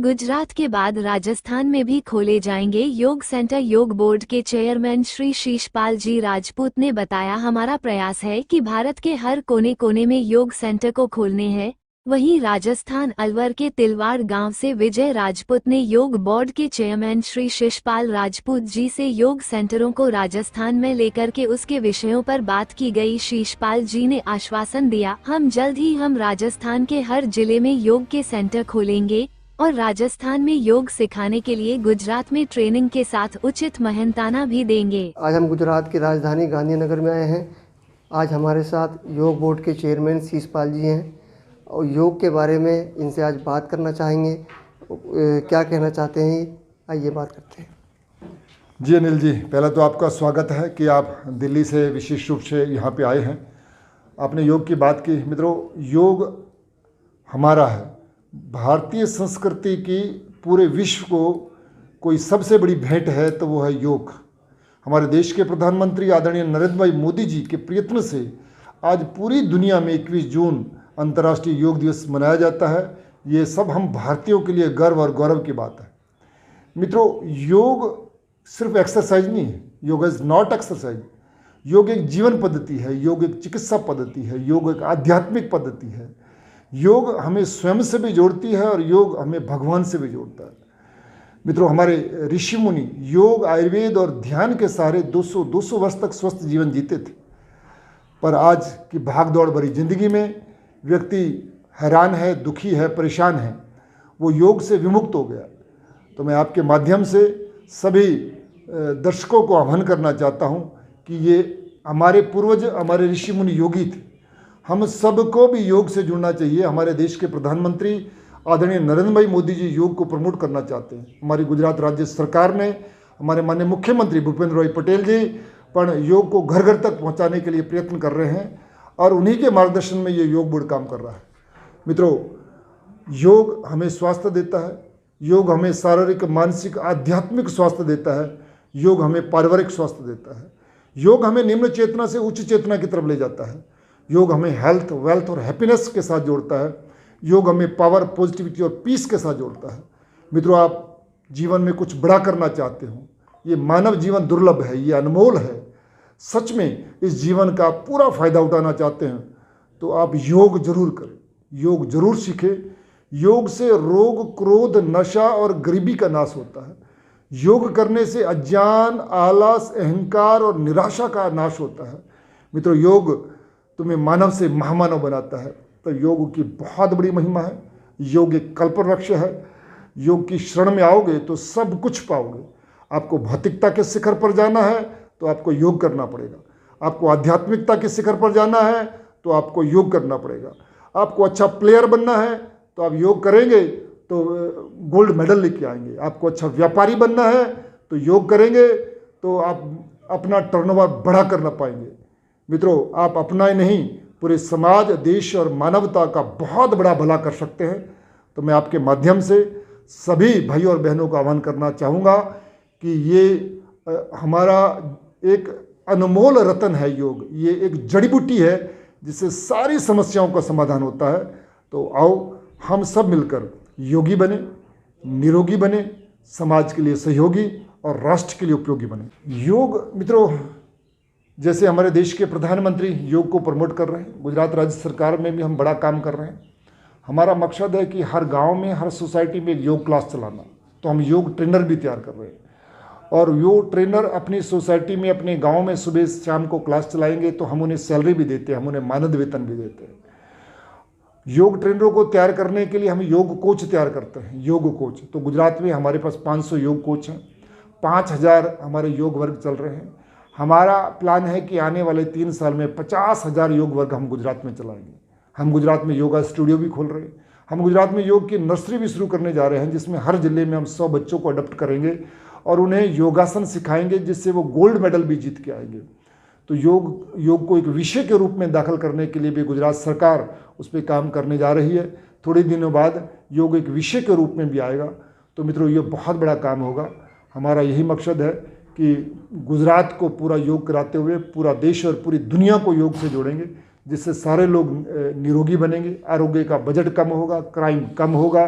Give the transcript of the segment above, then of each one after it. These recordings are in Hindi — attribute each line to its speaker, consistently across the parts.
Speaker 1: गुजरात के बाद राजस्थान में भी खोले जाएंगे योग सेंटर। योग बोर्ड के चेयरमैन श्री शीशपाल जी राजपूत ने बताया, हमारा प्रयास है कि भारत के हर कोने कोने में योग सेंटर को खोलने हैं। वहीं राजस्थान अलवर के तिलवाड़ गांव से विजय राजपूत ने योग बोर्ड के चेयरमैन श्री शीशपाल राजपूत जी से योग सेंटरों को राजस्थान में लेकर के उसके विषयों पर बात की गई। शीशपाल जी ने आश्वासन दिया, हम जल्द ही हम राजस्थान के हर जिले में योग के सेंटर खोलेंगे और राजस्थान में योग सिखाने के लिए गुजरात में ट्रेनिंग के साथ उचित मेहनताना भी देंगे।
Speaker 2: आज हम गुजरात की राजधानी गांधीनगर में आए हैं। आज हमारे साथ योग बोर्ड के चेयरमैन शीशपाल जी हैं और योग के बारे में इनसे आज बात करना चाहेंगे। क्या कहना चाहते हैं, आइए बात करते हैं।
Speaker 3: जी अनिल जी, पहला तो आपका स्वागत है कि आप दिल्ली से विशेष रूप से यहाँ पे आए हैं। आपने योग की बात की। मित्रों, योग हमारा है। भारतीय संस्कृति की पूरे विश्व को कोई सबसे बड़ी भेंट है तो वो है योग। हमारे देश के प्रधानमंत्री आदरणीय नरेंद्र भाई मोदी जी के प्रयत्न से आज पूरी दुनिया में 21 जून अंतर्राष्ट्रीय योग दिवस मनाया जाता है। ये सब हम भारतीयों के लिए गर्व और गौरव की बात है। मित्रों, योग सिर्फ एक्सरसाइज नहीं है। योग इज़ नॉट एक्सरसाइज। योग एक जीवन पद्धति है, योग एक चिकित्सा पद्धति है, योग एक आध्यात्मिक पद्धति है। योग हमें स्वयं से भी जोड़ती है और योग हमें भगवान से भी जोड़ता है। मित्रों, हमारे ऋषि मुनि योग, आयुर्वेद और ध्यान के सहारे 200 वर्ष तक स्वस्थ जीवन जीते थे। पर आज की भागदौड़ भरी जिंदगी में व्यक्ति हैरान है, दुखी है, परेशान है। वो योग से विमुक्त हो गया। तो मैं आपके माध्यम से सभी दर्शकों को आह्वान करना चाहता हूँ कि ये हमारे पूर्वज, हमारे ऋषि मुनि योगी थे। हम सबको भी योग से जुड़ना चाहिए। हमारे देश के प्रधानमंत्री आदरणीय नरेंद्र भाई मोदी जी योग को प्रमोट करना चाहते हैं। हमारी गुजरात राज्य सरकार ने, हमारे माननीय मुख्यमंत्री भूपेंद्र भाई पटेल जी पण योग को घर घर तक पहुंचाने के लिए प्रयत्न कर रहे हैं और उन्हीं के मार्गदर्शन में ये योग बोर्ड काम कर रहा है। मित्रों, योग हमें स्वास्थ्य देता है। योग हमें शारीरिक, मानसिक, आध्यात्मिक स्वास्थ्य देता है। योग हमें पारिवारिक स्वास्थ्य देता है। योग हमें निम्न चेतना से उच्च चेतना की तरफ ले जाता है। योग हमें हेल्थ, वेल्थ और हैप्पीनेस के साथ जोड़ता है। योग हमें पावर, पॉजिटिविटी और पीस के साथ जोड़ता है। मित्रों, आप जीवन में कुछ बड़ा करना चाहते हो, ये मानव जीवन दुर्लभ है, ये अनमोल है। सच में इस जीवन का पूरा फायदा उठाना चाहते हैं तो आप योग जरूर करें, योग जरूर सीखें। योग से रोग, क्रोध, नशा और गरीबी का नाश होता है। योग करने से अज्ञान, आलस, अहंकार और निराशा का नाश होता है। मित्रों, योग तुम्हें मानव से महामानव बनाता है। तो योग की बहुत बड़ी महिमा है। योग एक कल्पवृक्ष है। योग की शरण में आओगे तो सब कुछ पाओगे। आपको भौतिकता के शिखर पर जाना है तो आपको योग करना पड़ेगा। आपको आध्यात्मिकता के शिखर पर जाना है तो आपको योग करना पड़ेगा। आपको अच्छा प्लेयर बनना है तो आप योग करेंगे तो गोल्ड मेडल लेके आएंगे। आपको अच्छा व्यापारी बनना है तो योग करेंगे तो आप अपना टर्नओवर बड़ा करना पाएंगे। मित्रों, आप अपना ही नहीं, पूरे समाज, देश और मानवता का बहुत बड़ा भला कर सकते हैं। तो मैं आपके माध्यम से सभी भाइयों और बहनों का आह्वान करना चाहूँगा कि ये हमारा एक अनमोल रत्न है योग। ये एक जड़ी बूटी है जिससे सारी समस्याओं का समाधान होता है। तो आओ हम सब मिलकर योगी बने, निरोगी बने, समाज के लिए सहयोगी और राष्ट्र के लिए उपयोगी बने। योग मित्रों, जैसे हमारे देश के प्रधानमंत्री योग को प्रमोट कर रहे हैं, गुजरात राज्य सरकार में भी हम बड़ा काम कर रहे हैं। हमारा मकसद है कि हर गांव में, हर सोसाइटी में एक योग क्लास चलाना। तो हम योग ट्रेनर भी तैयार कर रहे हैं और योग ट्रेनर अपनी सोसाइटी में, अपने गांव में सुबह शाम को क्लास चलाएंगे तो हम उन्हें सैलरी भी देते हैं, हम उन्हें मानद वेतन भी देते हैं। योग ट्रेनरों को तैयार करने के लिए हम योग कोच तैयार करते हैं, योग कोच। तो गुजरात में हमारे पास 500 योग कोच हैं, 5000 हमारे योग वर्ग चल रहे हैं। हमारा प्लान है कि आने वाले 3 साल में 50,000 योग वर्ग हम गुजरात में चलाएंगे। हम गुजरात में योगा स्टूडियो भी खोल रहे हैं। हम गुजरात में योग की नर्सरी भी शुरू करने जा रहे हैं, जिसमें हर जिले में हम 100 बच्चों को अडॉप्ट करेंगे और उन्हें योगासन सिखाएंगे, जिससे वो गोल्ड मेडल भी जीत के आएंगे। तो योग को एक विषय के रूप में दाखिल करने के लिए भी गुजरात सरकार उस पर काम करने जा रही है। थोड़े दिनों बाद योग एक विषय के रूप में भी आएगा। तो मित्रों, ये बहुत बड़ा काम होगा। हमारा यही मकसद है कि गुजरात को पूरा योग कराते हुए पूरा देश और पूरी दुनिया को योग से जोड़ेंगे, जिससे सारे लोग निरोगी बनेंगे, आरोग्य का बजट कम होगा, क्राइम कम होगा,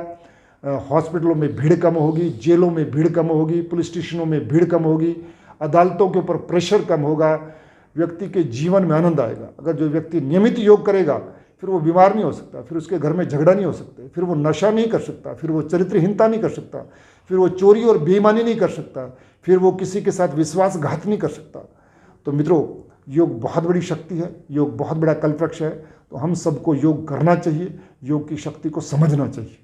Speaker 3: हॉस्पिटलों में भीड़ कम होगी, जेलों में भीड़ कम होगी, पुलिस स्टेशनों में भीड़ कम होगी, अदालतों के ऊपर प्रेशर कम होगा, व्यक्ति के जीवन में आनंद आएगा। अगर जो व्यक्ति नियमित योग करेगा फिर वो बीमार नहीं हो सकता, फिर उसके घर में झगड़ा नहीं हो सकता, फिर वो नशा नहीं कर सकता, फिर वो चरित्रहीनता नहीं कर सकता, फिर वो चोरी और बेईमानी नहीं कर सकता, फिर वो किसी के साथ विश्वासघात नहीं कर सकता। तो मित्रों, योग बहुत बड़ी शक्ति है, योग बहुत बड़ा कल्पवृक्ष है। तो हम सबको योग करना चाहिए, योग की शक्ति को समझना चाहिए।